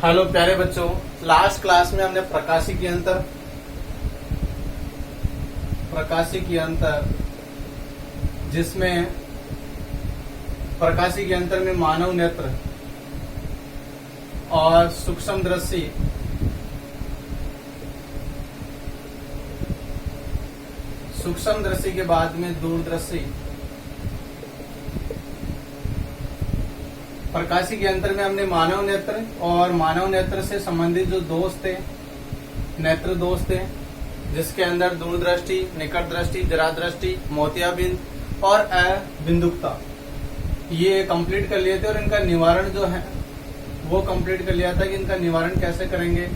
Hello प्यारे बच्चों, last class में हमने प्रकाशिकी अंतर जिसमें प्रकाशिकी अंतर में मानव नेत्र और सूक्ष्मदर्शी के बाद में दूरदर्शी। प्रकाशिकी अंतर में हमने मानव नेत्र और मानव नेत्र से संबंधित जो दोष थे, नेत्र दोष थे, जिसके अंदर दूरदृष्टि, निकट दृष्टि, जरा दृष्टि, मोतियाबिंद और अबिंदुकता, ये कंप्लीट कर लिए थे। और इनका निवारण जो है वो कंप्लीट कर लिया था कि इनका निवारण कैसे करेंगे।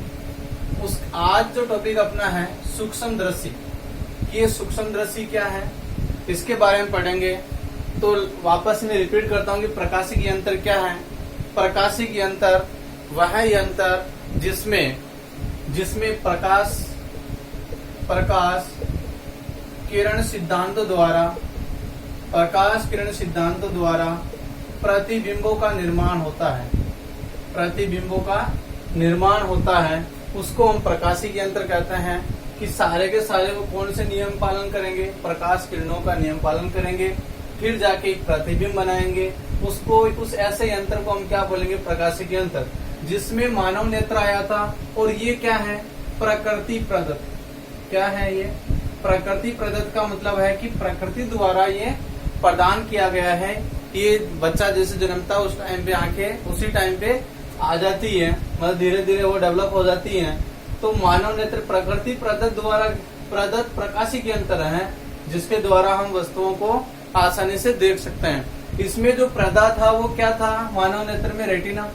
आज जो टॉपिक अपना है सूक्ष्मदर्शी, ये सूक्ष्मदर्शी क्या है इसके बारे में पढ़ेंगे। तो वापस में रिपीट करता हूं कि प्रकाशिकी अंतर क्या है। प्रकाशिकी अंतर वह यंत्र जिसमें प्रकाश किरण सिद्धांतों द्वारा प्रतिबिंबों का निर्माण होता है। उसको हम प्रकाशिकी अंतर कहते हैं कि सारे के सारे वो कौन से नियम पालन करेंगे, प्रकाश किरणों का नियम पालन करेंगे, फिर जाके एक प्रतिबिंब बनाएंगे। उस ऐसे यंत्र को हम क्या बोलेंगे, प्रकाशिकी अंतर, जिसमें मानव नेत्र आया था। और ये क्या है, प्रकृति प्रदत्त। क्या है ये, प्रकृति प्रदत्त का मतलब है कि प्रकृति द्वारा ये प्रदान किया गया है। ये बच्चा जैसे जन्मता उस टाइम पे आंखें उसी टाइम पे आ जाती है, मतलब धीरे धीरे वो डेवलप हो जाती है। तो मानव नेत्र प्रकृति प्रदत्त द्वारा प्रदत्त प्रकाशिकी अंतर है, जिसके द्वारा हम वस्तुओं को आसानी से देख सकते हैं। इसमें जो पर्दा था वो क्या था, मानव नेत्र में रेटिना।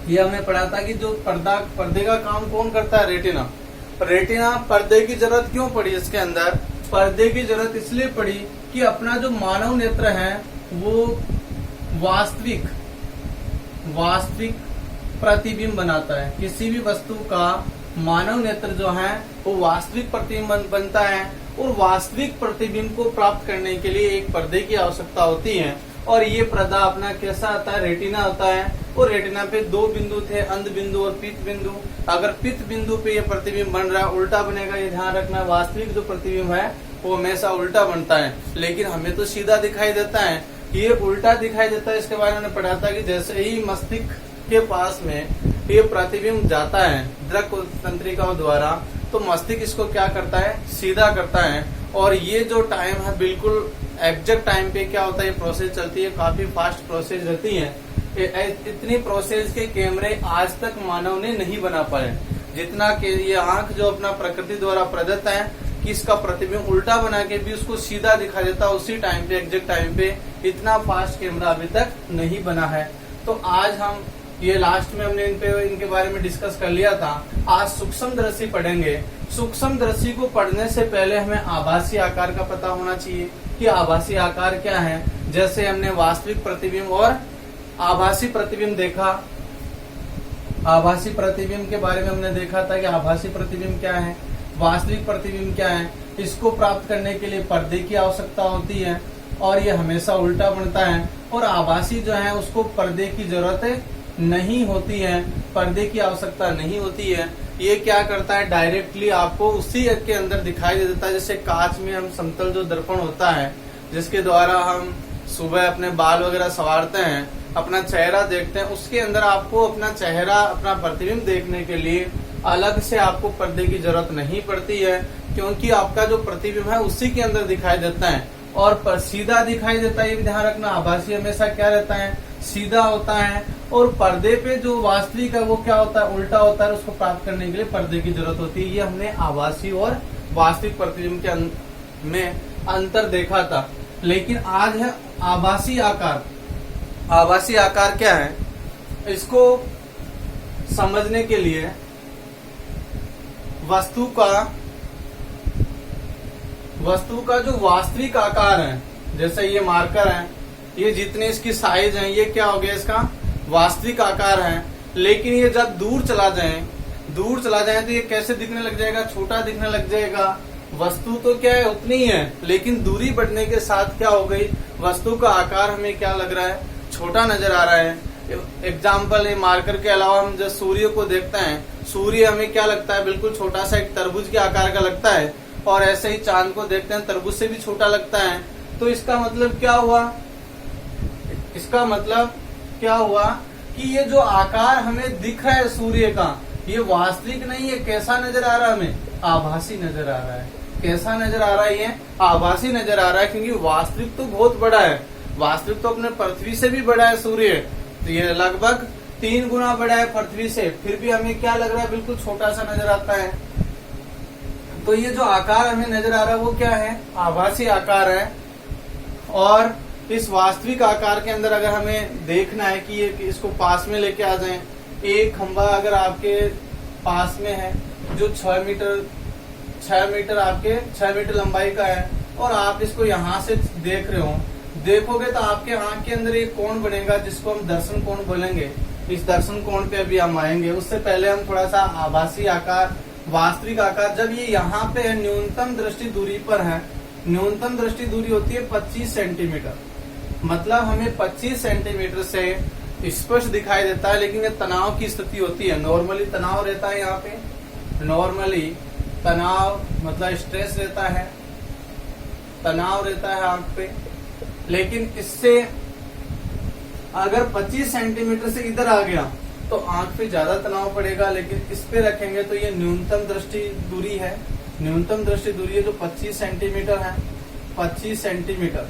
ये हमने पढ़ा था कि जो पर्दे का काम कौन करता है, रेटिना। पर्दे की जरूरत क्यों पड़ी इसके अंदर, पर्दे की जरूरत इसलिए पड़ी कि अपना जो मानव नेत्र है वो वास्तविक प्रतिबिंब बनाता है। किसी भी वस्तु का मानव नेत्र जो है वो वास्तविक प्रतिबिंब बनता है। और वास्तविक प्रतिबिंब को प्राप्त करने के लिए एक पर्दे की आवश्यकता होती है। और ये पर्दा अपना कैसा आता है, रेटिना होता है। और रेटिना पे दो बिंदु थे, अंध बिंदु और पित्त बिंदु। अगर पित्त बिंदु पे ये प्रतिबिंब बन रहा है, उल्टा बनेगा, ये ध्यान रखना। वास्तविक जो प्रतिबिंब है वो हमेशा उल्टा बनता है, लेकिन हमें तो सीधा दिखाई देता है। ये उल्टा दिखाई देता है। इसके बारे में पढ़ा था कि जैसे ही मस्तिष्क के पास में ये प्रतिबिंब जाता है दृक तंत्रिकाओं द्वारा, तो मस्तिष्क इसको क्या करता है, सीधा करता है। और ये जो टाइम है बिल्कुल एग्जैक्ट टाइम पे क्या होता है, ये प्रोसेस चलती है, काफी फास्ट प्रोसेस रहती है। इतनी प्रोसेस के कैमरे आज तक मानव ने नहीं बना पाए। जितना कि ये आंख जो अपना प्रकृति द्वारा प्रदत्त है कि इसका प्रतिबिंब उल्टा बना के भी उसको सीधा दिखा देता उसी टाइम पे, एग्जैक्ट टाइम पे, इतना फास्ट कैमरा अभी तक नहीं बना है। तो आज हम ये लास्ट में हमने इनके बारे में डिस्कस कर लिया था। आज सूक्ष्मदर्शी पढ़ेंगे। सूक्ष्मदर्शी को पढ़ने से पहले हमें आभासी आकार का पता होना चाहिए कि आभासी आकार क्या है। जैसे हमने वास्तविक प्रतिबिंब और आभासी प्रतिबिंब देखा। आभासी प्रतिबिंब के बारे में हमने देखा था कि आभासी प्रतिबिंब क्या है, वास्तविक प्रतिबिंब क्या है। इसको प्राप्त करने के लिए पर्दे की आवश्यकता होती है और ये हमेशा उल्टा बनता है। और आभासी जो है उसको पर्दे की जरूरत नहीं होती है, पर्दे की आवश्यकता नहीं होती है। ये क्या करता है, डायरेक्टली आपको उसी के अंदर दिखाई दे देता है। जैसे कांच में हम समतल जो दर्पण होता है, जिसके द्वारा हम सुबह अपने बाल वगैरह संवारते हैं, अपना चेहरा देखते हैं, उसके अंदर आपको अपना चेहरा, अपना प्रतिबिंब देखने के लिए अलग से आपको पर्दे की जरूरत नहीं पड़ती है, क्योंकि आपका जो प्रतिबिंब है उसी के अंदर दिखाई देता है। और सीधा दिखाई देता है, ये भी ध्यान रखना। आभासी हमेशा क्या रहता है, सीधा होता है। और पर्दे पे जो वास्तविक है वो क्या होता है, उल्टा होता है। उसको प्राप्त करने के लिए पर्दे की जरूरत होती है। ये हमने आभासी और वास्तविक प्रतिबिंब के में अंतर देखा था। लेकिन आज है आभासी आकार। आभासी आकार क्या है, इसको समझने के लिए वस्तु का जो वास्तविक आकार है, जैसे ये मार्कर है, ये जितने इसकी साइज है, ये क्या हो गया, इसका वास्तविक आकार है। लेकिन ये जब दूर चला जाए तो ये कैसे दिखने लग जाएगा, छोटा दिखने लग जाएगा। वस्तु तो क्या है, उतनी ही है, लेकिन दूरी बढ़ने के साथ क्या हो गई, वस्तु का आकार हमें क्या लग रहा है, छोटा नजर आ रहा है। एग्जाम्पल मार्कर के अलावा हम जब सूर्य को देखते हैं, सूर्य हमें क्या लगता है, बिल्कुल छोटा सा एक तरबूज के आकार का लगता है, और ऐसे ही चांद को देखते हैं, तरबूज से भी छोटा लगता है। तो इसका मतलब क्या हुआ, इसका मतलब क्या हुआ कि ये जो आकार हमें दिख रहा है सूर्य का, ये वास्तविक नहीं है। कैसा नजर आ रहा है हमें, आभासी नजर आ रहा है। कैसा नजर आ रहा है, ये आभासी नजर आ रहा है, क्योंकि वास्तविक तो बहुत बड़ा है, वास्तविक तो अपने पृथ्वी से भी बड़ा है सूर्य, तो ये लगभग 3 गुना बड़ा है पृथ्वी से, फिर भी हमें क्या लग रहा है, बिल्कुल छोटा सा नजर आता है। तो ये जो आकार हमें नजर आ रहा है वो क्या है, आभासी आकार है। और इस वास्तविक आकार के अंदर अगर हमें देखना है कि ये इसको पास में लेके आ जाएं, एक खंबा अगर आपके पास में है जो 6 मीटर आपके 6 मीटर लंबाई का है, और आप इसको यहाँ से देख रहे हो, देखोगे तो आपके आंख के अंदर एक कोण बनेगा जिसको हम दर्शन कोण बोलेंगे। इस दर्शन कोण पे अभी हम आएंगे, उससे पहले हम थोड़ा सा आभासी आकार, वास्तविक आकार, जब ये यहाँ पे है, न्यूनतम दृष्टि दूरी पर है, न्यूनतम दृष्टि दूरी होती है 25 सेंटीमीटर, मतलब हमें 25 सेंटीमीटर से स्पष्ट दिखाई देता है। लेकिन ये तनाव की स्थिति होती है, नॉर्मली तनाव रहता है, यहाँ पे नॉर्मली तनाव मतलब स्ट्रेस रहता है, तनाव रहता है आंख पे। लेकिन इससे अगर 25 सेंटीमीटर से इधर आ गया तो आंख पे ज्यादा तनाव पड़ेगा, लेकिन इस पे रखेंगे तो ये न्यूनतम दृष्टि दूरी है, न्यूनतम दृष्टि दूरी है जो 25 सेंटीमीटर है, 25 सेंटीमीटर।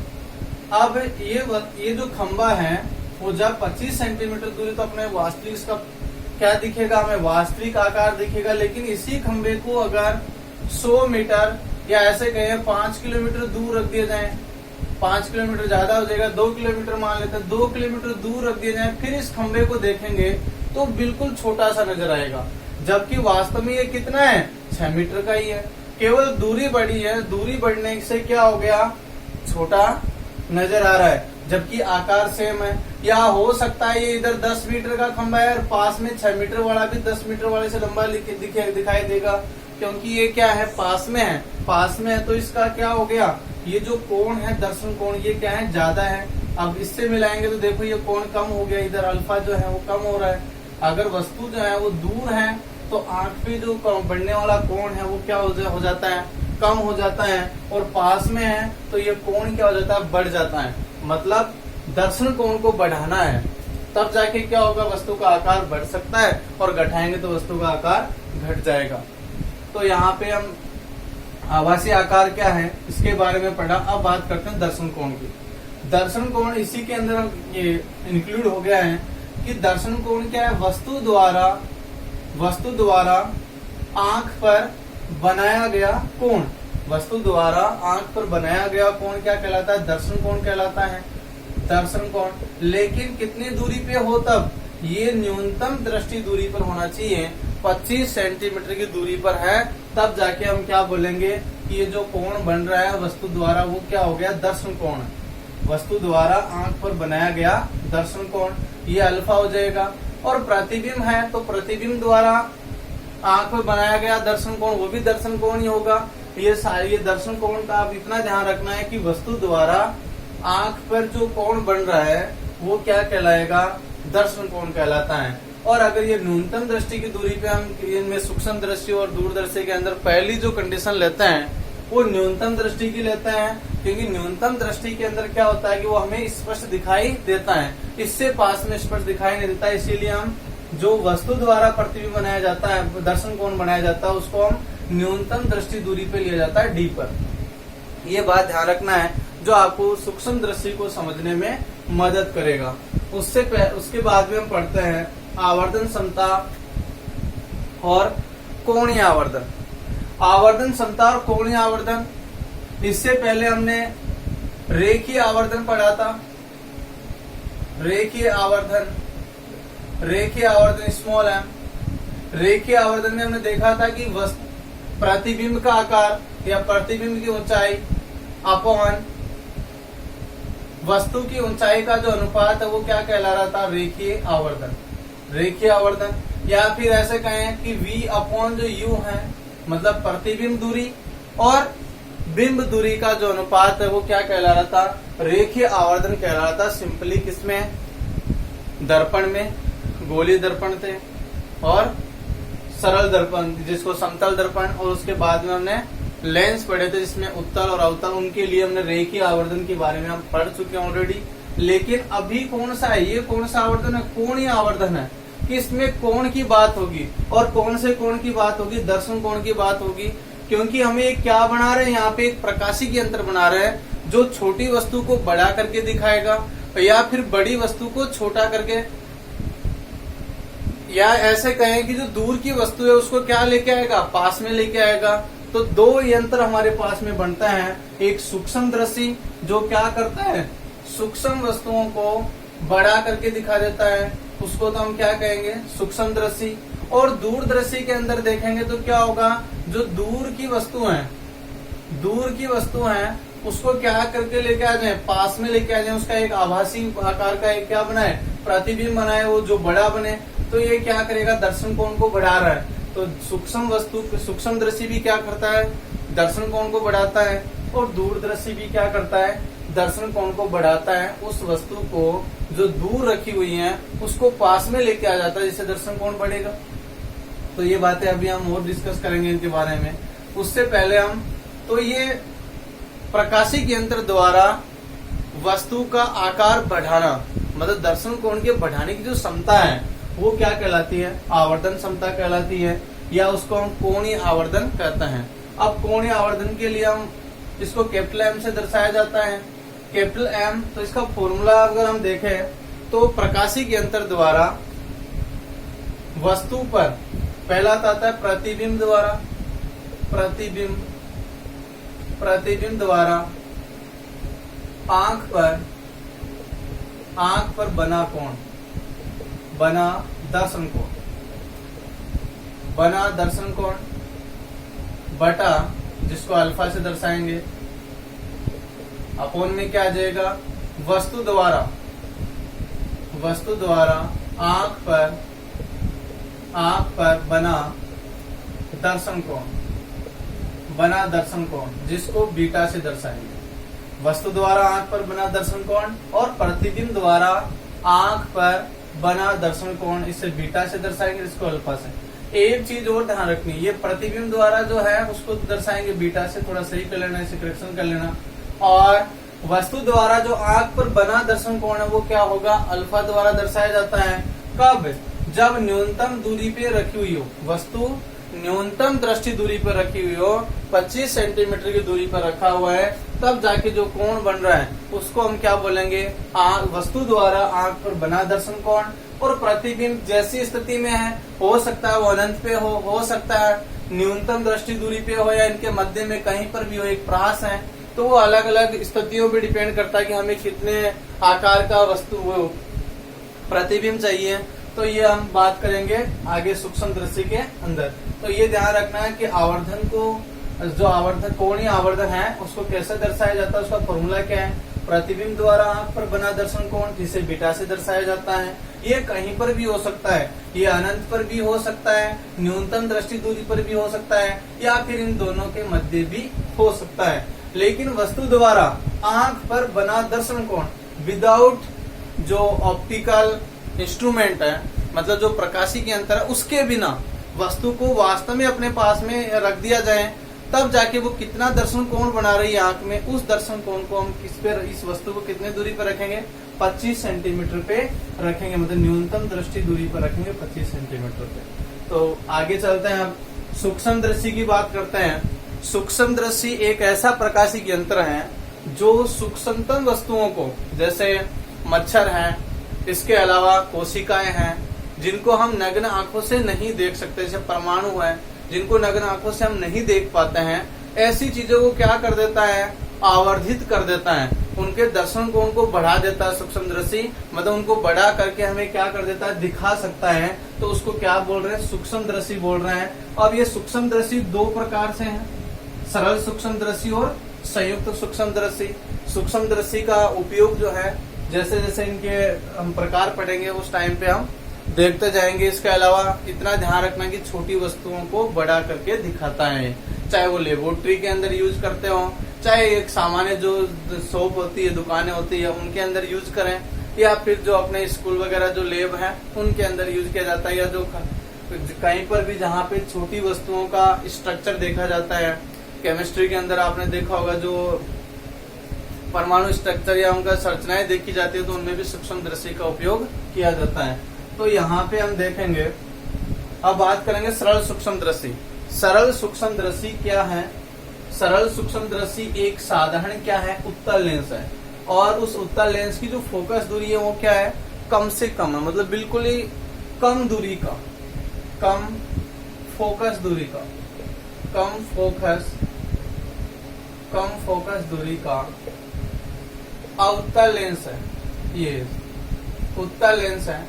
अब ये जो खंबा है वो जब 25 सेंटीमीटर दूरी, तो अपने वास्तविक इसका क्या दिखेगा, हमें वास्तविक आकार दिखेगा। लेकिन इसी खंबे को अगर 100 मीटर या ऐसे कहें 5 किलोमीटर दूर रख दिया जाए, 5 किलोमीटर ज्यादा हो जाएगा, 2 किलोमीटर मान लेते हैं, 2 किलोमीटर दूर रख दिया जाए, फिर इस खंबे को देखेंगे तो बिल्कुल छोटा सा नजर आएगा, जबकि वास्तव में ये कितना है, 6 मीटर का ही है। केवल दूरी बढ़ी है, दूरी बढ़ने से क्या हो गया, छोटा नजर आ रहा है, जबकि आकार सेम है। या हो सकता है ये इधर 10 मीटर का खंबा है और पास में 6 मीटर वाला भी 10 मीटर वाले से लंबा दिखाई देगा, क्योंकि ये क्या है, पास में है, पास में है। तो इसका क्या हो गया, ये जो कोण है, दर्शन कोण, ये क्या है, ज्यादा है। अब इससे मिलाएंगे तो देखो ये कोण कम हो गया, इधर अल्फा जो है वो कम हो रहा है। अगर वस्तु जो है वो दूर है तो आंख पे जो बढ़ने वाला कोण है वो क्या हो जाता है, कम हो जाता है, और पास में है तो ये कोण क्या हो जाता है, बढ़ जाता है। मतलब दर्शन कोण को बढ़ाना है, तब जाके क्या होगा, वस्तु का आकार बढ़ सकता है, और घटाएंगे तो वस्तु का आकार घट जाएगा। तो यहाँ पे हम आभासी आकार क्या है इसके बारे में पढ़ा। अब बात करते हैं दर्शन कोण की। दर्शन कोण इसी के अंदर ये इंक्लूड हो गया है कि दर्शन कोण क्या है, वस्तु द्वारा आंख पर बनाया गया कोण, वस्तु द्वारा आंख पर बनाया गया कोण क्या कहलाता है, दर्शन कोण कहलाता है, दर्शन कोण। लेकिन कितनी दूरी पे हो, तब ये न्यूनतम दृष्टि दूरी पर होना चाहिए, 25 सेंटीमीटर की दूरी पर है, तब जाके हम क्या बोलेंगे कि ये जो कोण बन रहा है वस्तु द्वारा वो क्या हो गया, दर्शन कोण। वस्तु द्वारा आंख पर बनाया गया दर्शन कोण, ये अल्फा हो जाएगा। और प्रतिबिंब है तो प्रतिबिंब द्वारा आंख पर बनाया गया दर्शन कोण, वो भी दर्शन कोण ही होगा। ये दर्शन कोण का आप इतना ध्यान रखना है कि वस्तु द्वारा आंख पर जो कोण बन रहा है वो क्या कहलाएगा, दर्शन कोण कहलाता है। और अगर ये न्यूनतम दृष्टि की दूरी पे हम इनमें सूक्ष्म दृष्टि और दूरदर्शी के अंदर पहली जो कंडीशन लेते हैं वो न्यूनतम दृष्टि की लेते हैं, क्योंकि न्यूनतम दृष्टि के अंदर क्या होता है कि वो हमें स्पष्ट दिखाई देता है, इससे पास में स्पष्ट दिखाई नहीं देता। इसीलिए हम जो वस्तु द्वारा प्रतिबिंब बनाया जाता है, दर्शन कोण बनाया जाता है, उसको हम न्यूनतम दृष्टि दूरी पे लिया जाता है, डी पर। ये बात ध्यान रखना है जो आपको सूक्ष्म दृष्टि को समझने में मदद करेगा। उसके बाद में हम पढ़ते हैं आवर्धन क्षमता और कोणीय आवर्धन। आवर्धन क्षमता और कोणीय आवर्धन, इससे पहले हमने रेखीय आवर्धन पढ़ा था। रेखीय आवर्धन स्मॉल एम, रेखीय आवर्धन में हमने देखा था कि प्रतिबिंब का आकार या प्रतिबिंब की ऊंचाई अपॉन वस्तु की ऊंचाई का जो अनुपात है वो क्या कहला रहा था, रेखीय आवर्धन। रेखीय आवर्धन, या फिर ऐसे कहें कि v अपॉन जो u है, मतलब प्रतिबिंब दूरी और बिंब दूरी का जो अनुपात है वो क्या कहला रहा था, रेखीय आवर्धन कहला रहा था। सिंपली किसमें, दर्पण में गोलीय दर्पण थे और सरल दर्पण जिसको समतल दर्पण, और उसके बाद में हमने लेंस पढ़े थे जिसमें उत्तल और अवतल। उनके लिए हमने रेखीय आवर्धन के बारे में हम पढ़ चुके हैं ऑलरेडी। लेकिन अभी कौन सा है, ये कौन सा आवर्धन है, कोणीय आवर्धन है कि इसमें कोण की बात होगी। और कौन से कोण की बात होगी, दर्शन कोण की बात होगी। क्योंकि हमें एक क्या बना रहे हैं, यहाँ पे एक प्रकाशिकी यंत्र बना रहे हैं जो छोटी वस्तु को बड़ा करके दिखाएगा या फिर बड़ी वस्तु को छोटा करके, या ऐसे कहें कि जो दूर की वस्तु है उसको क्या लेके आएगा, पास में लेके आएगा। तो दो यंत्र हमारे पास में बनता है, एक सूक्ष्मदर्शी जो क्या करता है, सूक्ष्म वस्तुओं को बड़ा करके दिखा देता है, उसको तो हम क्या कहेंगे, सूक्ष्मदर्शी। और दूरदर्शी के अंदर देखेंगे तो क्या होगा, जो दूर की वस्तु है उसको क्या करके लेके आ जाए, पास में लेके आ जाए, उसका एक आभासी आकार का एक क्या बनाए, प्रतिबिंब बनाए, वो जो बड़ा बने। तो ये क्या करेगा, दर्शन कोण को बढ़ा रहा है। तो सूक्ष्मदर्शी भी क्या करता है, दर्शन कोण को बढ़ाता है, और दूरदर्शी भी क्या करता है, दर्शन कोण को बढ़ाता है। उस वस्तु को जो दूर रखी हुई है उसको पास में लेके आ जाता है, जिससे दर्शन कोण बढ़ेगा। तो ये बातें अभी हम और डिस्कस करेंगे इनके बारे में। उससे पहले हम तो ये प्रकाशिक यंत्र द्वारा वस्तु का आकार बढ़ाना, मतलब दर्शन कोण के बढ़ाने की जो क्षमता है वो क्या कहलाती है, आवर्धन क्षमता कहलाती है, या उसको हम कोणीय आवर्धन कहते हैं। अब कोणीय आवर्धन के लिए हम इसको कैपिटल एम से दर्शाया जाता है, कैपिटल एम। तो इसका फॉर्मूला अगर हम देखें तो प्रकाशिक यंत्र द्वारा वस्तु पर पहला आता है प्रतिबिंब द्वारा, प्रतिबिंब द्वारा आंख पर बना कोण, बना दर्शन कोण बटा, जिसको अल्फा से दर्शाएंगे, अपोन में क्या आ जाएगा, वस्तु द्वारा आंख पर बना दर्शन कोण, जिसको बीटा से दर्शाएंगे। वस्तु द्वारा आंख पर बना दर्शन कोण और प्रतिबिंब द्वारा आंख पर बना दर्शन कोण, इससे बीटा से दर्शाएंगे, इसको अल्फा से। एक चीज और ध्यान रखनी, ये प्रतिबिंब द्वारा जो है उसको दर्शाएंगे बीटा से, थोड़ा सही कर लेना, इसे करेक्शन कर लेना। और वस्तु द्वारा जो आंख पर बना दर्शन कोण है वो क्या होगा, अल्फा द्वारा दर्शाया जाता है। कब, जब न्यूनतम दूरी पे रखी हुई हो वस्तु, न्यूनतम दृष्टि दूरी पर रखी हुई हो, 25 सेंटीमीटर की दूरी पर रखा हुआ है, तब जाके जो कोण बन रहा है उसको हम क्या बोलेंगे, वस्तु द्वारा आंख पर बना दर्शन कोण। और प्रतिबिंब जैसी स्थिति में है, हो सकता है वो अनंत पे हो सकता है न्यूनतम दृष्टि दूरी पे हो, या इनके मध्य में कहीं पर भी हो, एक प्रास है। तो वो अलग अलग स्थितियों पे डिपेंड करता है कि हमें कितने आकार का वस्तु प्रतिबिंब चाहिए। तो ये हम बात करेंगे आगे सूक्ष्मदर्शी के अंदर। तो ये ध्यान रखना है कि आवर्धन को, जो कोणीय आवर्धन है उसको कैसे दर्शाया जाता है, उसका फॉर्मूला क्या है, प्रतिबिंब द्वारा आंख पर बना दर्शन कोण, जिसे बीटा से दर्शाया जाता है। ये कहीं पर भी हो सकता है, ये अनंत पर भी हो सकता है, न्यूनतम दृष्टि दूरी पर भी हो सकता है, या फिर इन दोनों के मध्य भी हो सकता है। लेकिन वस्तु द्वारा आंख पर बना दर्शन कोण विदाउट जो ऑप्टिकल इंस्ट्रूमेंट है, मतलब जो प्रकाशिकी यंत्र है, उसके बिना वस्तु को वास्तव में अपने पास में रख दिया जाए, तब जाके वो कितना दर्शन कोण बना रही है आंख में, उस दर्शन कोण को हम इस वस्तु को कितने दूरी पर रखेंगे, 25 सेंटीमीटर पे रखेंगे, मतलब न्यूनतम दृष्टि दूरी पर रखेंगे 25 सेंटीमीटर पे। तो आगे चलते हैं, अब सूक्ष्मदर्शी की बात करते हैं। सूक्ष्मदर्शी एक ऐसा प्रकाशिक यंत्र है जो सूक्ष्मतम वस्तुओं को, जैसे मच्छर है, इसके अलावा कोशिकाएं हैं, जिनको हम नग्न आंखों से नहीं देख सकते, जैसे परमाणु है, जिनको नग्न आंखों से हम नहीं देख पाते हैं, ऐसी चीजों को क्या कर देता है, आवर्धित कर देता है, उनके दर्शन कोण को बढ़ा देता है सूक्ष्मदर्शी, मतलब उनको बड़ा करके हमें क्या कर देता है, दिखा सकता है। तो उसको क्या बोल रहे हैं, सूक्ष्मदर्शी बोल रहे हैं। अब ये सूक्ष्मदर्शी दो प्रकार से हैं, सरल सूक्ष्मदर्शी और संयुक्त सूक्ष्मदर्शी। सूक्ष्मदर्शी का उपयोग जो है, जैसे जैसे इनके हम प्रकार पढ़ेंगे उस टाइम पे हम देखते जाएंगे। इसके अलावा इतना ध्यान रखना कि छोटी वस्तुओं को बड़ा करके दिखाता है, चाहे वो लेबोरेटरी के अंदर यूज करते हो, चाहे एक सामान्य जो शॉप होती है, दुकानें होती है, उनके अंदर यूज करें, या फिर जो अपने स्कूल वगैरह जो लैब है उनके अंदर यूज किया जाता है, या जो कहीं पर भी जहाँ पे छोटी वस्तुओं का स्ट्रक्चर देखा जाता है। केमिस्ट्री के अंदर आपने देखा होगा जो परमाणु स्ट्रक्चर या उनका संरचनाएं देखी जाती है तो उनमें भी सूक्ष्मदर्शी का उपयोग किया जाता है। तो यहाँ पे हम देखेंगे, अब बात करेंगे सरल सूक्ष्मदर्शी। सरल सूक्ष्मदर्शी क्या है? सरल सूक्ष्मदर्शी एक साधारण क्या है, उत्तल लेंस है, और उस उत्तल लेंस की जो फोकस दूरी है वो क्या है, कम से कम है, मतलब बिल्कुल ही कम दूरी का, कम फोकस दूरी का, कम फोकस दूरी का उत्तल लेंस है। ये उत्तल लेंस है,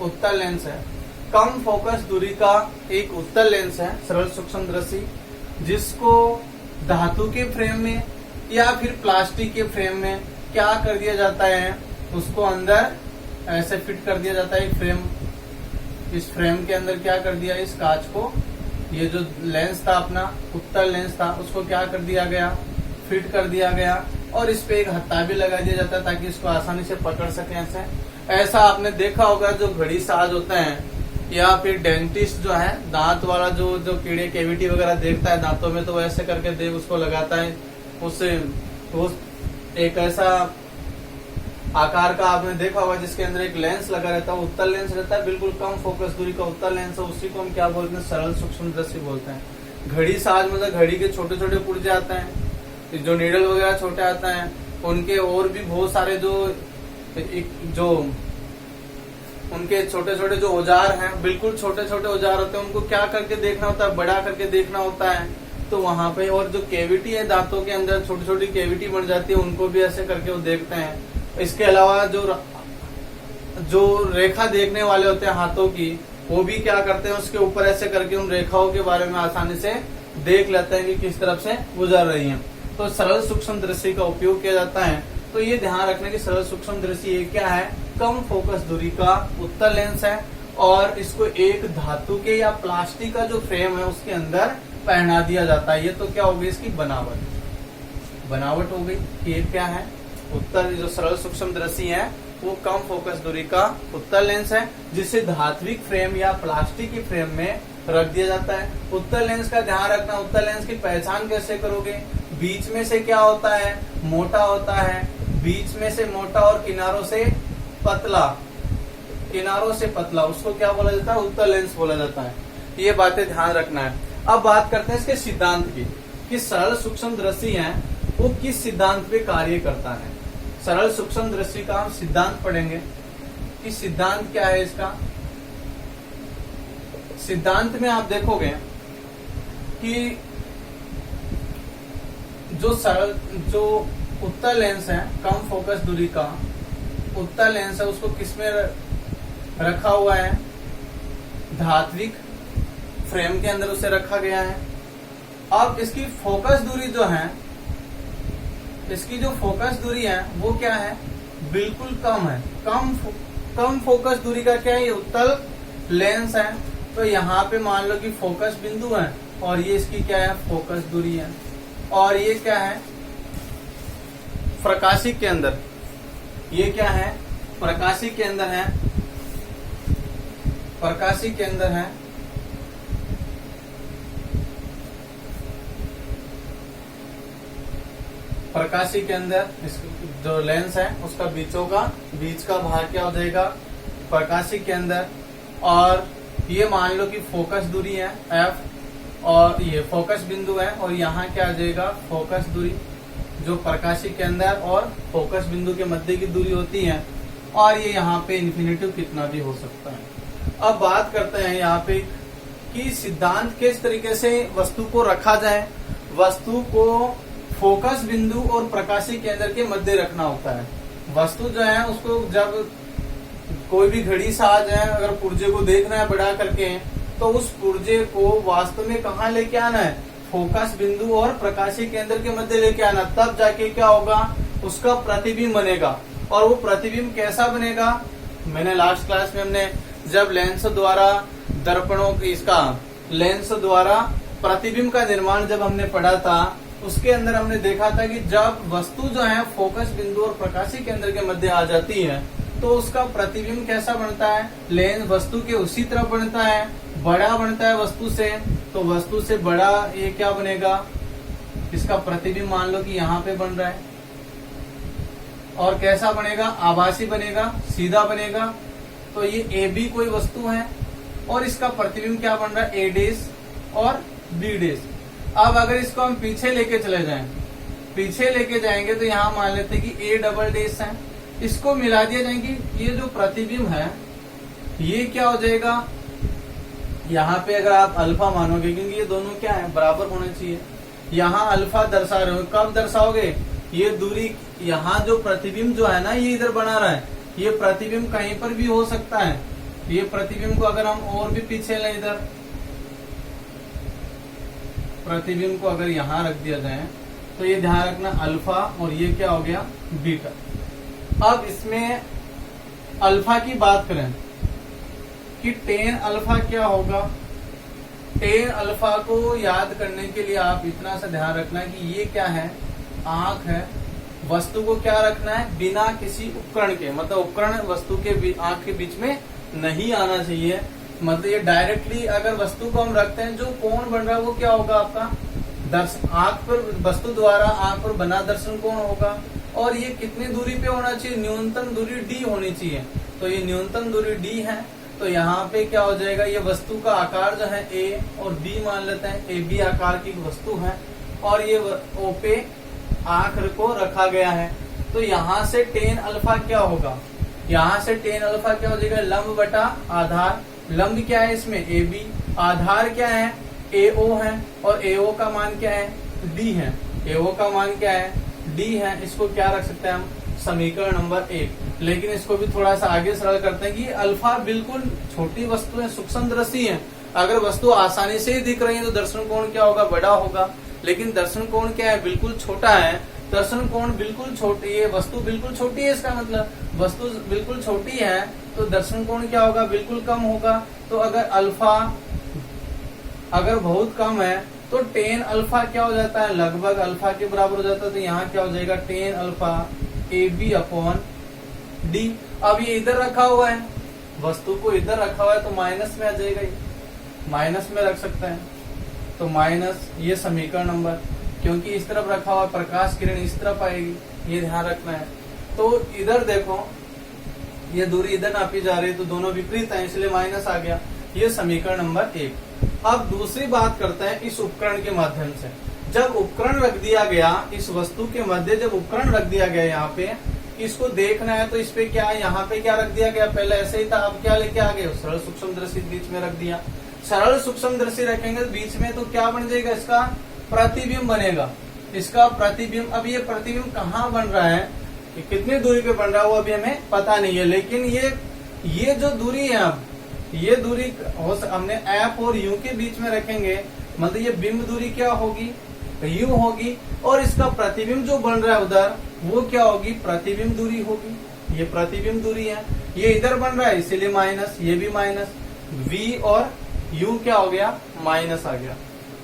उत्तल लेंस है, कम फोकस दूरी का एक उत्तल लेंस है सरल सूक्ष्मदर्शी, जिसको धातु के फ्रेम में या फिर प्लास्टिक के फ्रेम में क्या कर दिया जाता है, उसको अंदर ऐसे फिट कर दिया जाता है एक फ्रेम। इस फ्रेम के अंदर क्या कर दिया, इस कांच को, ये जो लेंस था अपना उत्तल लेंस था उसको क्या कर दिया गया, फिट कर दिया गया, और इस पे एक हत्था भी लगा दिया जाता है ताकि इसको आसानी से पकड़ सके। ऐसा आपने देखा होगा जो घड़ी साज होते हैं या फिर डेंटिस्ट जो है दांत वाला जो कीड़े कैविटी वगैरह देखता है दांतों में, तो वो ऐसे करके देख उसको लगाता है, उससे वो एक ऐसा आकार का आपने देखा होगा जिसके अंदर एक लेंस लगा रहता है, उत्तल लेंस रहता है, बिल्कुल कम फोकस दूरी का उत्तल लेंस है, उसी को हम क्या बोलते हैं, सरल सूक्ष्मदर्शी बोलते हैं। घड़ी साज मतलब घड़ी के छोटे छोटे पुर्जे आते हैं, जो नीडल वगैरह छोटे आते हैं, उनके और भी बहुत सारे जो उनके छोटे छोटे जो औजार हैं, बिल्कुल छोटे छोटे औजार होते हैं, उनको क्या करके देखना होता है, बड़ा करके देखना होता है। तो वहां पे और जो कैविटी है दांतों के अंदर छोटी छोटी कैविटी बन जाती है, उनको भी ऐसे करके वो देखते हैं। इसके अलावा जो रेखा देखने वाले होते हैं हाथों की, वो भी क्या करते हैं, उसके ऊपर ऐसे करके उन रेखाओं के बारे में आसानी से देख लेते हैं कि किस तरफ से गुजर रही हैं। तो सरल सूक्ष्मदर्शी का उपयोग किया जाता है। तो ये ध्यान रखने की सरल सूक्ष्मदर्शी ये क्या है, कम फोकस दूरी का उत्तल लेंस है, और इसको एक धातु के या प्लास्टिक का जो फ्रेम है उसके अंदर पहना दिया जाता है। ये तो क्या हो गई, इसकी बनावट हो गई कि ये क्या है, उत्तल जो सरल सूक्ष्मदर्शी है वो कम फोकस दूरी का उत्तल लेंस है, जिसे धात्विक फ्रेम या प्लास्टिक की फ्रेम में रख दिया जाता है। उत्तल लेंस का ध्यान रखना, उत्तल लेंस की पहचान कैसे करोगे, बीच में से क्या होता है, मोटा होता है, बीच में से मोटा और किनारों से पतला, उसको क्या बोला जाता है, उत्तल लेंस बोला जाता है। ये बातें ध्यान रखना है। अब बात करते हैं इसके सिद्धांत की, कि सरल सूक्ष्मदर्शी है वो किस सिद्धांत पे कार्य करता है। सरल सूक्ष्मदर्शी का हम सिद्धांत पढ़ेंगे कि सिद्धांत क्या है इसका। सिद्धांत में आप देखोगे कि जो उत्तल लेंस है, कम फोकस दूरी का उत्तल लेंस है, उसको किसमें रखा हुआ है, धात्विक फ्रेम के अंदर उसे रखा गया है। अब इसकी फोकस दूरी जो है, इसकी जो फोकस दूरी है वो क्या है, बिल्कुल कम है, कम फोकस दूरी का क्या है, ये उत्तल लेंस है। तो यहाँ पे मान लो कि फोकस बिंदु है और ये इसकी क्या है, फोकस दूरी है, और ये क्या है, प्रकाशिक के अंदर, ये क्या है, प्रकाशिक के अंदर है, प्रकाशिक के अंदर है, प्रकाशिक के अंदर जो लेंस है उसका बीच का भाग क्या हो जाएगा, प्रकाशिक के अंदर। और ये मान लो कि फोकस दूरी है F, और ये फोकस बिंदु है, और यहाँ क्या आ जाएगा, फोकस दूरी, जो प्रकाशिक के अंदर और फोकस बिंदु के मध्य की दूरी होती है, और ये यहाँ पे इन्फिनिटिव कितना भी हो सकता है। अब बात करते हैं यहाँ पे कि सिद्धांत किस तरीके से वस्तु को रखा जाए। वस्तु को फोकस बिंदु और प्रकाशिक केंद्र के मध्य रखना होता है। वस्तु जो है उसको जब कोई भी घड़ी साज है, अगर पुर्जे को देखना है बड़ा करके, तो उस पुर्जे को वास्तव में कहाँ लेके आना है, फोकस बिंदु और प्रकाशिक केंद्र के मध्य लेके आना, तब जाके क्या होगा, उसका प्रतिबिंब बनेगा। और वो प्रतिबिंब कैसा बनेगा, मैंने लास्ट क्लास में हमने जब लेंस द्वारा दर्पणों की, इसका लेंस द्वारा प्रतिबिंब का निर्माण जब हमने पढ़ा था, उसके अंदर हमने देखा था कि जब वस्तु जो है फोकस बिंदु और प्रकाशीय केंद्र के मध्य आ जाती है तो उसका प्रतिबिंब कैसा बनता है, लेंस वस्तु के उसी तरफ बनता है, बड़ा बनता है वस्तु से। तो वस्तु से बड़ा ये क्या बनेगा, इसका प्रतिबिंब मान लो कि यहाँ पे बन रहा है, और कैसा बनेगा, आभासी बनेगा, सीधा बनेगा। तो ये ए बी कोई वस्तु है और इसका प्रतिबिंब क्या बन रहा है, ए डेश और बी डेश। अब अगर इसको हम पीछे लेके चले जाएं, पीछे लेके जाएंगे तो यहाँ मान लेते हैं कि ए डबल डेश है, इसको मिला दिया जाएंगे, ये जो प्रतिबिंब है ये क्या हो जाएगा, यहाँ पे अगर आप अल्फा मानोगे, क्योंकि ये दोनों क्या है, बराबर होना चाहिए। यहाँ अल्फा दर्शा रहे हो, कब दर्शाओगे, ये दूरी, यहाँ जो प्रतिबिंब जो है ना ये इधर बना रहा है, ये प्रतिबिंब कहीं पर भी हो सकता है। ये प्रतिबिंब को अगर हम और भी पीछे लें, इधर प्रतिबिंब को अगर यहाँ रख दिया जाए तो ये ध्यान रखना अल्फा, और ये क्या हो गया, बीटा। अब इसमें अल्फा की बात करें कि टेन अल्फा क्या होगा। टेन अल्फा को याद करने के लिए आप इतना सा ध्यान रखना कि ये क्या है, आंख है। वस्तु को क्या रखना है, बिना किसी उपकरण के, मतलब उपकरण वस्तु के आंख के बीच में नहीं आना चाहिए। मतलब ये डायरेक्टली अगर वस्तु को हम रखते हैं, जो कोण बन रहा है वो क्या होगा आपका, आंख पर, वस्तु द्वारा आंख पर बना दर्शन कोण होगा। और ये कितनी दूरी पे होना चाहिए, न्यूनतम दूरी डी होनी चाहिए। तो ये न्यूनतम दूरी डी है, तो यहाँ पे क्या हो जाएगा, ये वस्तु का आकार जो है ए और बी मान लेते हैं, ए बी आकार की वस्तु है, और ये ओ पे आंख को रखा गया है। तो यहाँ से टेन अल्फा क्या होगा, यहाँ से टेन अल्फा क्या हो जाएगा, लंब बटा आधार। लंब क्या है इसमें, ए बी, आधार क्या है, ए ओ है, और ए ओ का मान क्या है, डी है। ए ओ का मान क्या है, डी है। इसको क्या रख सकते हैं हम, समीकरण नंबर 1। लेकिन इसको भी थोड़ा सा आगे सरल करते हैं कि अल्फा बिल्कुल छोटी वस्तु है, सूक्ष्मदर्शी है। अगर वस्तु आसानी से ही दिख रही है तो दर्शन कोण क्या होगा, बड़ा होगा। लेकिन दर्शन कोण क्या है, बिल्कुल छोटा है। दर्शन कोण बिल्कुल छोटी है, वस्तु बिल्कुल छोटी है, इसका मतलब वस्तु बिल्कुल छोटी है तो दर्शन कोण क्या होगा, बिल्कुल कम होगा। तो अगर अल्फा अगर बहुत कम है तो टेन अल्फा क्या हो जाता है, लगभग अल्फा के बराबर हो जाता है। तो यहाँ क्या हो जाएगा, tan alpha A B upon D. अब ये इधर रखा हुआ है, वस्तु को इधर रखा हुआ है तो माइनस में आ जाएगा, माइनस में रख सकते हैं। तो माइनस, ये समीकरण नंबर, क्योंकि इस तरफ रखा हुआ प्रकाश किरण इस तरफ आएगी, ये ध्यान रखना है। तो इधर देखो, ये दूरी इधर नापी जा रही है तो दोनों विपरीत है, इसलिए माइनस आ गया। ये समीकरण नंबर 1। अब दूसरी बात करते हैं इस उपकरण के माध्यम से। जब उपकरण रख दिया गया, इस वस्तु के मध्य जब उपकरण रख दिया गया, यहाँ पे इसको देखना है तो इस पे क्या, यहाँ पे क्या रख दिया गया, पहले ऐसे ही था, अब क्या लेके आ गए, सरल सूक्ष्मदर्शी बीच में रख दिया। सरल सूक्ष्मदर्शी रखेंगे बीच में तो क्या बन जाएगा, इसका प्रतिबिंब बनेगा, इसका प्रतिबिंब। अब ये प्रतिबिंब कहाँ बन रहा है, कितनी दूरी पे बन रहा है वो अभी हमें पता नहीं है। लेकिन ये जो दूरी है, अब ये दूरी हमने एफ और यू के बीच में रखेंगे, मतलब ये बिंब दूरी क्या होगी, यू होगी, और इसका प्रतिबिंब जो बन रहा है उधर वो क्या होगी, प्रतिबिंब दूरी होगी। ये प्रतिबिंब दूरी है, ये इधर बन रहा है इसीलिए माइनस, ये भी माइनस, वी और यू क्या हो गया, माइनस आ गया।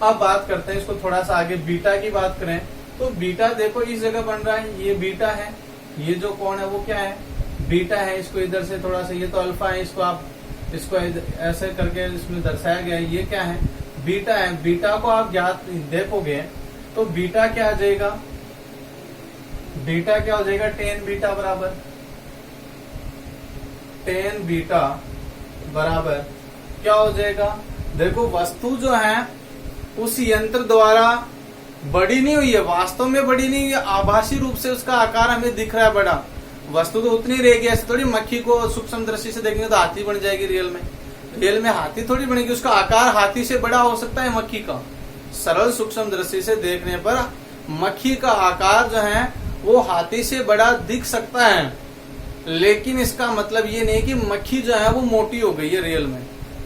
अब बात करते हैं इसको थोड़ा सा आगे, बीटा की बात करें तो बीटा देखो इस जगह बन रहा है, ये बीटा है, ये जो कोण है वो क्या है, बीटा है। इसको इधर से थोड़ा सा, ये तो अल्फा है, इसको ऐसे करके इसमें दर्शाया गया है, ये क्या है, बीटा है। बीटा को आप ज्ञात देखोगे तो बीटा क्या आ जाएगा, बीटा क्या हो जाएगा, टेन बीटा बराबर, टेन बीटा बराबर क्या हो जाएगा, देखो वस्तु जो है उस यंत्र द्वारा बड़ी नहीं हुई है, वास्तव में बड़ी नहीं हुई है, आभासी रूप से उसका आकार हमें दिख रहा है बड़ा। वस्तु तो उतनी रहेगी, ऐसे थोड़ी मक्खी को सूक्ष्म दृष्टि से देखेंगे तो हाथी बन जाएगी, रियल में हाथी थोड़ी बनेगी, उसका आकार हाथी से बड़ा हो सकता है मक्खी का। सरल सूक्ष्म दृष्टि से देखने पर मक्खी का आकार जो है वो हाथी से बड़ा दिख सकता है, लेकिन इसका मतलब ये नहीं कि मक्खी जो है वो मोटी हो गई है।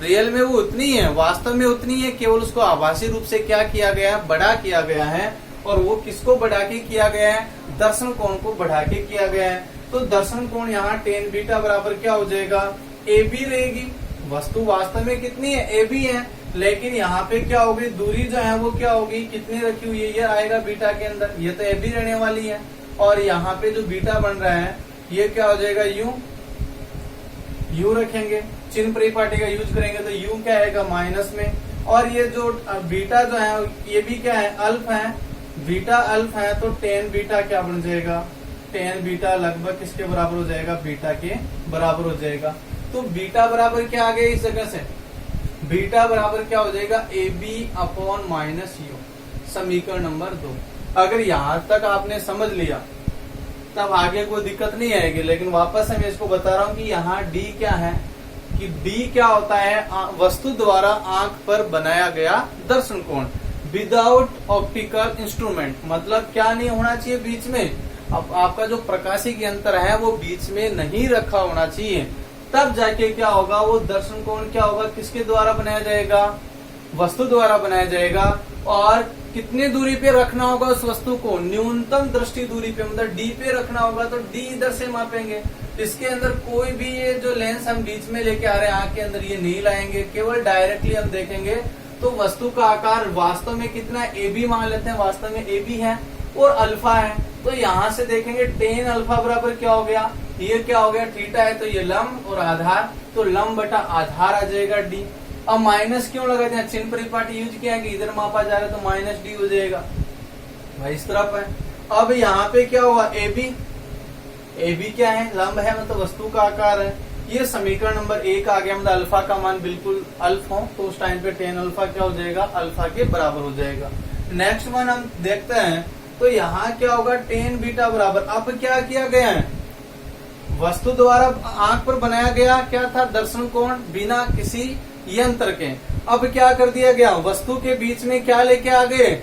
रियल में वो उतनी है, वास्तव में उतनी है, केवल उसको आभासी रूप से क्या किया गया है, बड़ा किया गया है। और वो किसको बढ़ा के किया गया है, दर्शन कोण को बढ़ा के किया गया है। तो दर्शन कोण यहाँ टेन बीटा बराबर क्या हो जाएगा, ए बी रहेगी। वस्तु वास्तव में कितनी है, ए बी है, लेकिन यहाँ पे क्या होगी, दूरी जो है वो क्या होगी, कितनी रखी हुई है, ये आएगा बीटा के अंदर, ये तो AB रहने वाली है। और यहाँ पे जो बीटा बन रहा है ये क्या हो जाएगा, U रखेंगे, चिन्ह परिपाटी का यूज करेंगे तो U क्या आएगा माइनस में। और ये जो बीटा जो है ये भी क्या है, अल्फ है, बीटा अल्फ है, तो टेन बीटा क्या बन जाएगा, टेन बीटा लगभग किसके बराबर हो जाएगा, बीटा के बराबर हो जाएगा। तो बीटा बराबर क्या आ गया इस जगह से, बीटा बराबर क्या हो जाएगा, AB/-U, समीकरण नंबर 2। अगर यहाँ तक आपने समझ लिया तब आगे कोई दिक्कत नहीं आएगी। लेकिन वापस से मैं इसको बता रहा हूँ कि यहाँ D क्या है, कि D क्या होता है, वस्तु द्वारा आंख पर बनाया गया दर्शन कोण विदाउट ऑप्टिकल इंस्ट्रूमेंट। मतलब क्या नहीं होना चाहिए बीच में, अब आपका जो प्रकाशिक यंत्र है वो बीच में नहीं रखा होना चाहिए, तब जाके क्या होगा, वो दर्शन कोण क्या होगा, किसके द्वारा बनाया जाएगा, वस्तु द्वारा बनाया जाएगा। और कितनी दूरी पे रखना होगा उस वस्तु को, न्यूनतम दृष्टि दूरी पे, मतलब D पे रखना होगा, तो D इधर से मापेंगे। इसके अंदर कोई भी ये जो लेंस हम बीच में लेके आ रहे हैं आंख के अंदर, ये नहीं लाएंगे, केवल डायरेक्टली हम देखेंगे तो वस्तु का आकार वास्तव में कितना है, AB मान लेते हैं, वास्तव में AB है और अल्फा है। तो यहाँ से देखेंगे टेन अल्फा बराबर क्या हो गया, ये क्या हो गया, थीटा है, तो ये लंब और आधार, तो लंब बटा आधार आ जाएगा D। अब माइनस क्यों लगाते हैं, चिन्ह परिपाटी यूज किया है कि इधर मापा जा रहा है तो -D हो जाएगा, भाई इस तरफ है। अब यहाँ पे क्या हुआ, AB क्या है, लंब है, मतलब वस्तु का आकार है। ये समीकरण नंबर 1 आ गया, मतलब अल्फा का मान बिल्कुल अल्फ हो तो उस टाइम पे टेन अल्फा क्या हो जाएगा, अल्फा के बराबर हो जाएगा। नेक्स्ट वन हम देखते हैं, तो यहाँ क्या होगा, टेन बीटा बराबर, अब क्या किया गया है, वस्तु द्वारा आंख पर बनाया गया क्या था, दर्शन कोण बिना किसी यंत्र के। अब क्या कर दिया गया, वस्तु के बीच में क्या लेके आ गए,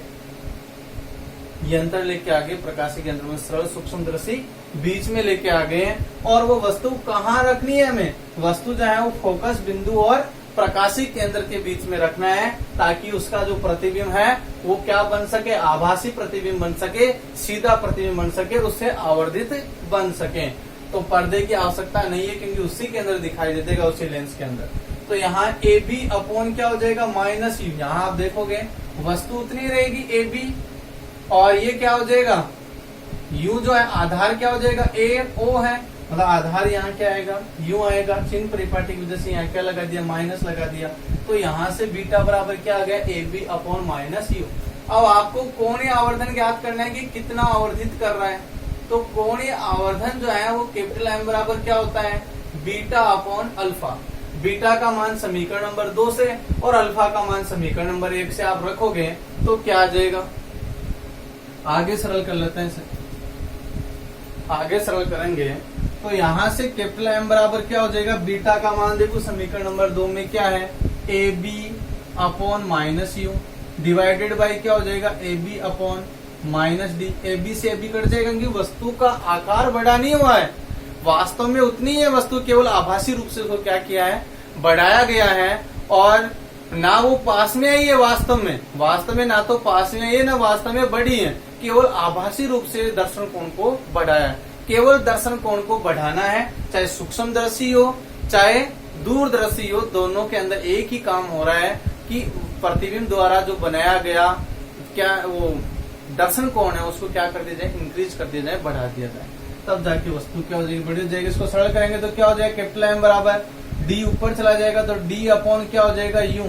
यंत्र लेके आ गए, प्रकाशिक यंत्र में सरल सूक्ष्मदर्शी बीच में लेके आ गए। और वो वस्तु कहाँ रखनी है हमें, वस्तु जो है वो फोकस बिंदु और प्रकाशिक केंद्र के बीच में रखना है, ताकि उसका जो प्रतिबिंब है वो क्या बन सके, आभासी प्रतिबिंब बन सके, सीधा प्रतिबिंब बन सके, उससे आवर्धित बन सके। तो पर्दे की आवश्यकता नहीं है क्योंकि उसी के अंदर दिखाई देगा, उसी लेंस के अंदर। तो यहाँ AB/ क्या हो जाएगा, -U। यहाँ आप देखोगे वस्तु उतनी रहेगी AB, और ये क्या हो जाएगा, U जो है आधार क्या हो जाएगा, AO है, मतलब आधार यहाँ क्या आएगा, U आएगा। चिन्ह परिपाटी की वजह से यहाँ क्या लगा दिया, माइनस लगा दिया, तो यहाँ से बीटा बराबर क्या आ गया, AB/-U। अब आपको कोणीय आवर्धन ज्ञात करना है कि कितना आवर्धित कर रहा है। तो कोणीय आवर्धन जो है वो कैपिटल M बराबर क्या होता है, बीटा/अल्फा। बीटा का मान समीकरण नंबर 2 से और अल्फा का मान समीकरण नंबर 1 से आप रखोगे तो क्या आ जाएगा। आगे सरल कर लेते हैं इसे, आगे सरल करेंगे तो यहाँ से कैपिटल M बराबर क्या हो जाएगा, बीटा का मान देखो समीकरण नंबर 2 में क्या है, AB/-U डिवाइडेड बाई क्या हो जाएगा, AB/-D। AB से AB कट जाएगा क्योंकि वस्तु का आकार बड़ा नहीं हुआ है, वास्तव में उतनी है वस्तु, केवल आभासी रूप से उसको क्या किया है, बढ़ाया गया है। और ना वो पास में आई है, वास्तव में ना तो पास में आई है, ना वास्तव में बड़ी है, केवल आभासी रूप से दर्शन कोण को बढ़ाया है। केवल दर्शन कोण को बढ़ाना है, चाहे सूक्ष्मदर्शी हो चाहे दूरदर्शी हो, दोनों के अंदर एक ही काम हो रहा है कि प्रतिबिंब द्वारा जो बनाया गया क्या वो दर्शन कोण है उसको क्या कर दिया जाए, इंक्रीज कर दिया जाए, बढ़ा दिया जाए, तब जाके वस्तु क्या हो जाएगी, बढ़ जाएगी। इसको सरल करेंगे तो क्या हो जाएगा, कैपिटल M बराबर D ऊपर चला जाएगा तो D/ क्या हो जाएगा, U।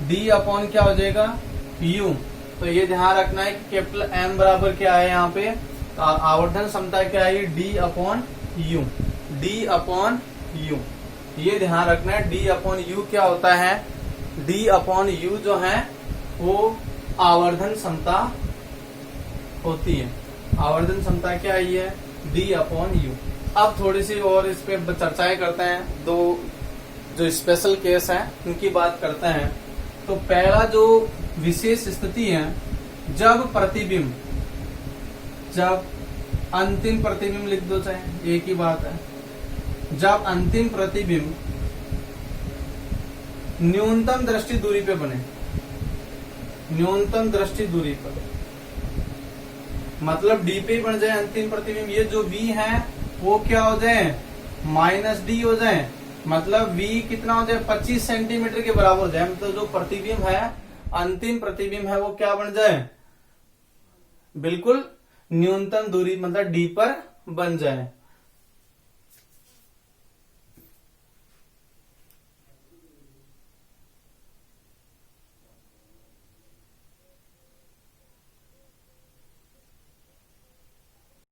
D/ क्या हो जाएगा, U। तो ये ध्यान रखना है कि कैपिटल M बराबर क्या है, यहाँ पे आवर्धन क्षमता क्या है, D/U। D/U ये ध्यान रखना है। D/U क्या होता है, D/U जो है वो आवर्धन क्षमता होती है। आवर्धन क्षमता क्या है, D/U। अब थोड़ी सी और इस पे चर्चाएं करते हैं, दो जो स्पेशल केस हैं उनकी बात करते हैं। तो पहला जो विशेष स्थिति है, जब अंतिम प्रतिबिंब लिख दो, चाहे एक ही बात है, जब अंतिम प्रतिबिंब न्यूनतम दृष्टि दूरी पे बने, न्यूनतम दृष्टि दूरी पर, मतलब D पे बन जाए अंतिम प्रतिबिंब, ये जो V है वो क्या हो जाए, -D हो जाए, मतलब v कितना हो जाए 25 सेंटीमीटर के बराबर हो जाए, मतलब जो प्रतिबिंब है, अंतिम प्रतिबिंब है, वो क्या बन जाए, बिल्कुल न्यूनतम दूरी मतलब d पर बन जाए।